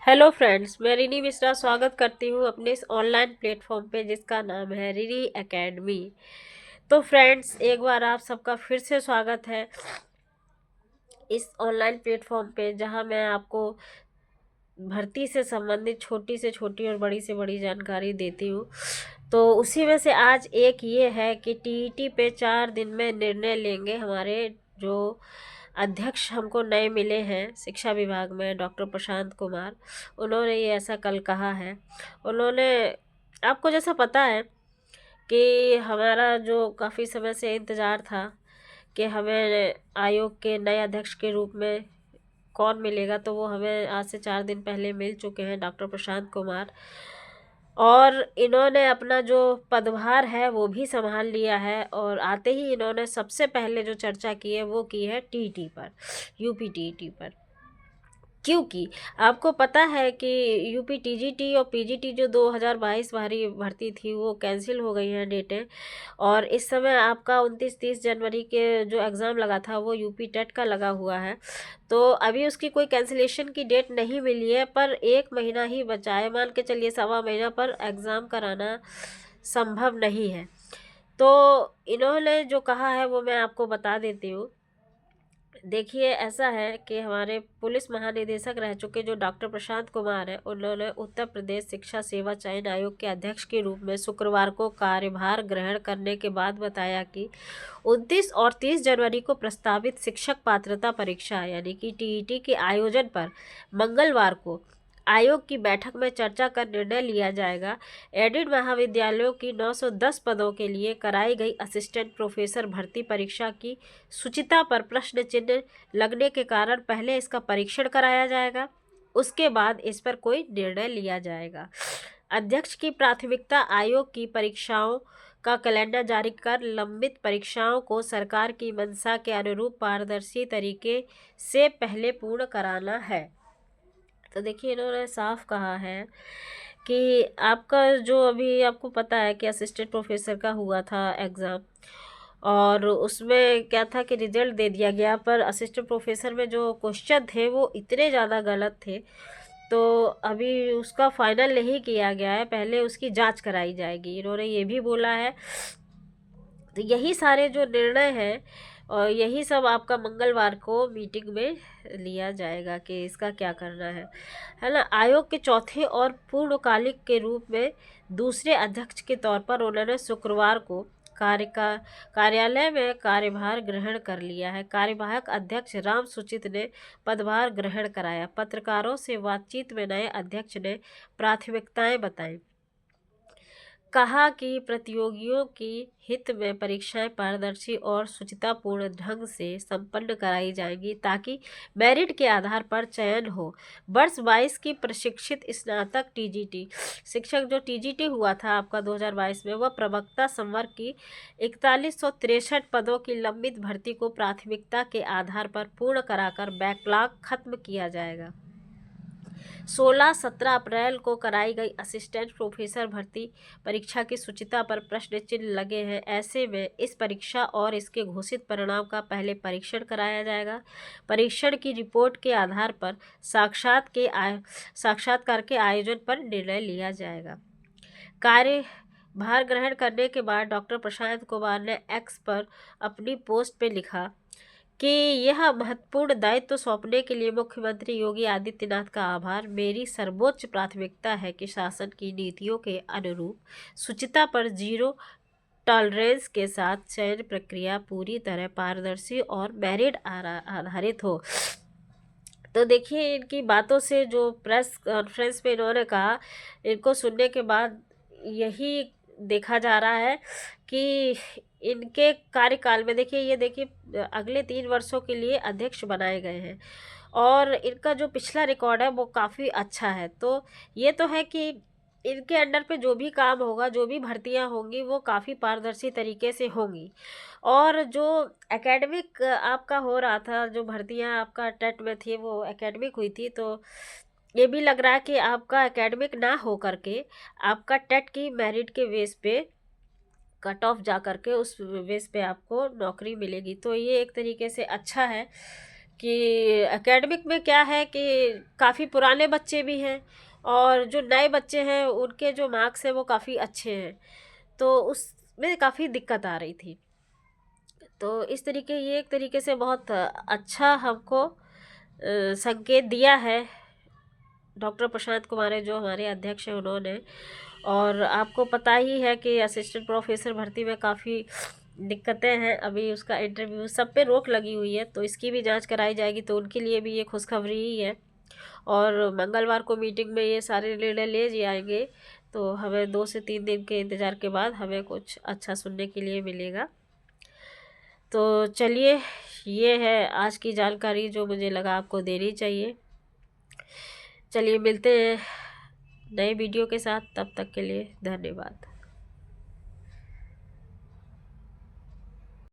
Hello friends, मैं रिनी मिश्रा स्वागत करती हूँ अपने इस ऑनलाइन प्लेटफॉर्म पे जिसका नाम है रिनी एकेडमी। तो फ्रेंड्स, एक बार आप सबका फिर से स्वागत है इस ऑनलाइन प्लेटफॉर्म पे जहाँ मैं आपको भर्ती से संबंधित छोटी से छोटी और बड़ी से बड़ी जानकारी देती हूँ। तो उसी में से आज एक ये है कि टीईटी पे 4 दिन में निर्णय लेंगे। हमारे जो अध्यक्ष हमको नए मिले हैं शिक्षा विभाग में, डॉक्टर प्रशांत कुमार, उन्होंने ये ऐसा कल कहा है। उन्होंने, आपको जैसा पता है कि हमारा जो काफ़ी समय से इंतज़ार था कि हमें आयोग के नए अध्यक्ष के रूप में कौन मिलेगा, तो वो हमें आज से 4 दिन पहले मिल चुके हैं, डॉक्टर प्रशांत कुमार। और इन्होंने अपना जो पदभार है वो भी संभाल लिया है और आते ही इन्होंने सबसे पहले जो चर्चा की है वो की है टीटी पर, यूपी टीटी पर। क्योंकि आपको पता है कि यूपी टीजीटी और पीजीटी जो 2022 भर्ती थी वो कैंसिल हो गई हैं डेटें। और इस समय आपका 29-30 जनवरी के जो एग्ज़ाम लगा था वो यूपी टेट का लगा हुआ है। तो अभी उसकी कोई कैंसिलेशन की डेट नहीं मिली है, पर 1 महीना ही बचा है, मान के चलिए 1.25 महीना, पर एग्ज़ाम कराना संभव नहीं है। तो इन्होंने जो कहा है वो मैं आपको बता देती हूँ। देखिए, ऐसा है कि हमारे पुलिस महानिदेशक रह चुके जो डॉक्टर प्रशांत कुमार हैं, उन्होंने उत्तर प्रदेश शिक्षा सेवा चयन आयोग के अध्यक्ष के रूप में शुक्रवार को कार्यभार ग्रहण करने के बाद बताया कि 29 और 30 जनवरी को प्रस्तावित शिक्षक पात्रता परीक्षा यानी कि टीईटी के आयोजन पर मंगलवार को आयोग की बैठक में चर्चा कर निर्णय लिया जाएगा। एडिड महाविद्यालयों की 910 पदों के लिए कराई गई असिस्टेंट प्रोफेसर भर्ती परीक्षा की शुचिता पर प्रश्न चिन्ह लगने के कारण पहले इसका परीक्षण कराया जाएगा, उसके बाद इस पर कोई निर्णय लिया जाएगा। अध्यक्ष की प्राथमिकता आयोग की परीक्षाओं का कैलेंडर जारी कर लंबित परीक्षाओं को सरकार की मंशा के अनुरूप पारदर्शी तरीके से पहले पूर्ण कराना है। तो देखिए, इन्होंने साफ कहा है कि आपका जो अभी आपको पता है कि असिस्टेंट प्रोफेसर का हुआ था एग्ज़ाम, और उसमें क्या था कि रिजल्ट दे दिया गया, पर असिस्टेंट प्रोफेसर में जो क्वेश्चन थे वो इतने ज़्यादा गलत थे। तो अभी उसका फाइनल नहीं किया गया है, पहले उसकी जांच कराई जाएगी, इन्होंने ये भी बोला है। तो यही सारे जो निर्णय हैं और यही सब आपका मंगलवार को मीटिंग में लिया जाएगा कि इसका क्या करना है ना। आयोग के चौथे और पूर्णकालिक के रूप में दूसरे अध्यक्ष के तौर पर उन्होंने शुक्रवार को कार्यालय में कार्यभार ग्रहण कर लिया है। कार्यवाहक अध्यक्ष राम सूचित ने पदभार ग्रहण कराया। पत्रकारों से बातचीत में नए अध्यक्ष ने प्राथमिकताएं बताई। कहा कि प्रतियोगियों की हित में परीक्षाएं पारदर्शी और शुचितापूर्ण ढंग से संपन्न कराई जाएंगी ताकि मेरिट के आधार पर चयन हो। वर्ष 22 की प्रशिक्षित स्नातक टीजीटी शिक्षक जो टीजीटी हुआ था आपका 2022 में, वह प्रवक्ता संवर्ग की 4163 पदों की लंबित भर्ती को प्राथमिकता के आधार पर पूर्ण कराकर बैकलॉग खत्म किया जाएगा। 16-17 अप्रैल को कराई गई असिस्टेंट प्रोफेसर भर्ती परीक्षा की शुचिता पर प्रश्न चिन्ह लगे हैं। ऐसे में इस परीक्षा और इसके घोषित परिणाम का पहले परीक्षण कराया जाएगा। परीक्षण की रिपोर्ट के आधार पर साक्षात्कार के आयोजन पर निर्णय लिया जाएगा। कार्यभार ग्रहण करने के बाद डॉक्टर प्रशांत कुमार ने एक्स पर अपनी पोस्ट पे लिखा कि यह महत्वपूर्ण दायित्व सौंपने के लिए मुख्यमंत्री योगी आदित्यनाथ का आभार। मेरी सर्वोच्च प्राथमिकता है कि शासन की नीतियों के अनुरूप शुचिता पर जीरो टॉलरेंस के साथ चयन प्रक्रिया पूरी तरह पारदर्शी और मेरिट आधारित हो। तो देखिए, इनकी बातों से जो प्रेस कॉन्फ्रेंस में इन्होंने कहा, इनको सुनने के बाद यही देखा जा रहा है कि इनके कार्यकाल में, देखिए ये देखिए, अगले 3 वर्षों के लिए अध्यक्ष बनाए गए हैं और इनका जो पिछला रिकॉर्ड है वो काफ़ी अच्छा है। तो ये तो है कि इनके अंडर पे जो भी काम होगा, जो भी भर्तियां होंगी, वो काफ़ी पारदर्शी तरीके से होंगी। और जो एकेडमिक आपका हो रहा था, जो भर्तियां आपका टेट में थी वो एकेडमिक हुई थी, तो ये भी लग रहा है कि आपका एकेडमिक ना हो करके आपका टेट की मेरिट के बेस पे कट ऑफ जा करके उस बेस पे आपको नौकरी मिलेगी। तो ये एक तरीके से अच्छा है कि एकेडमिक में क्या है कि काफ़ी पुराने बच्चे भी हैं और जो नए बच्चे हैं उनके जो मार्क्स हैं वो काफ़ी अच्छे हैं, तो उसमें काफ़ी दिक्कत आ रही थी। तो इस तरीके ये एक तरीके से बहुत अच्छा हमको संकेत दिया है डॉक्टर प्रशांत कुमार है जो हमारे अध्यक्ष हैं उन्होंने। और आपको पता ही है कि असिस्टेंट प्रोफेसर भर्ती में काफ़ी दिक्कतें हैं, अभी उसका इंटरव्यू सब पे रोक लगी हुई है, तो इसकी भी जांच कराई जाएगी, तो उनके लिए भी ये खुशखबरी ही है। और मंगलवार को मीटिंग में ये सारे निर्णय ले जाएंगे, तो हमें 2 से 3 दिन के इंतज़ार के बाद हमें कुछ अच्छा सुनने के लिए मिलेगा। तो चलिए, ये है आज की जानकारी जो मुझे लगा आपको देनी चाहिए। चलिए मिलते हैं नए वीडियो के साथ, तब तक के लिए धन्यवाद।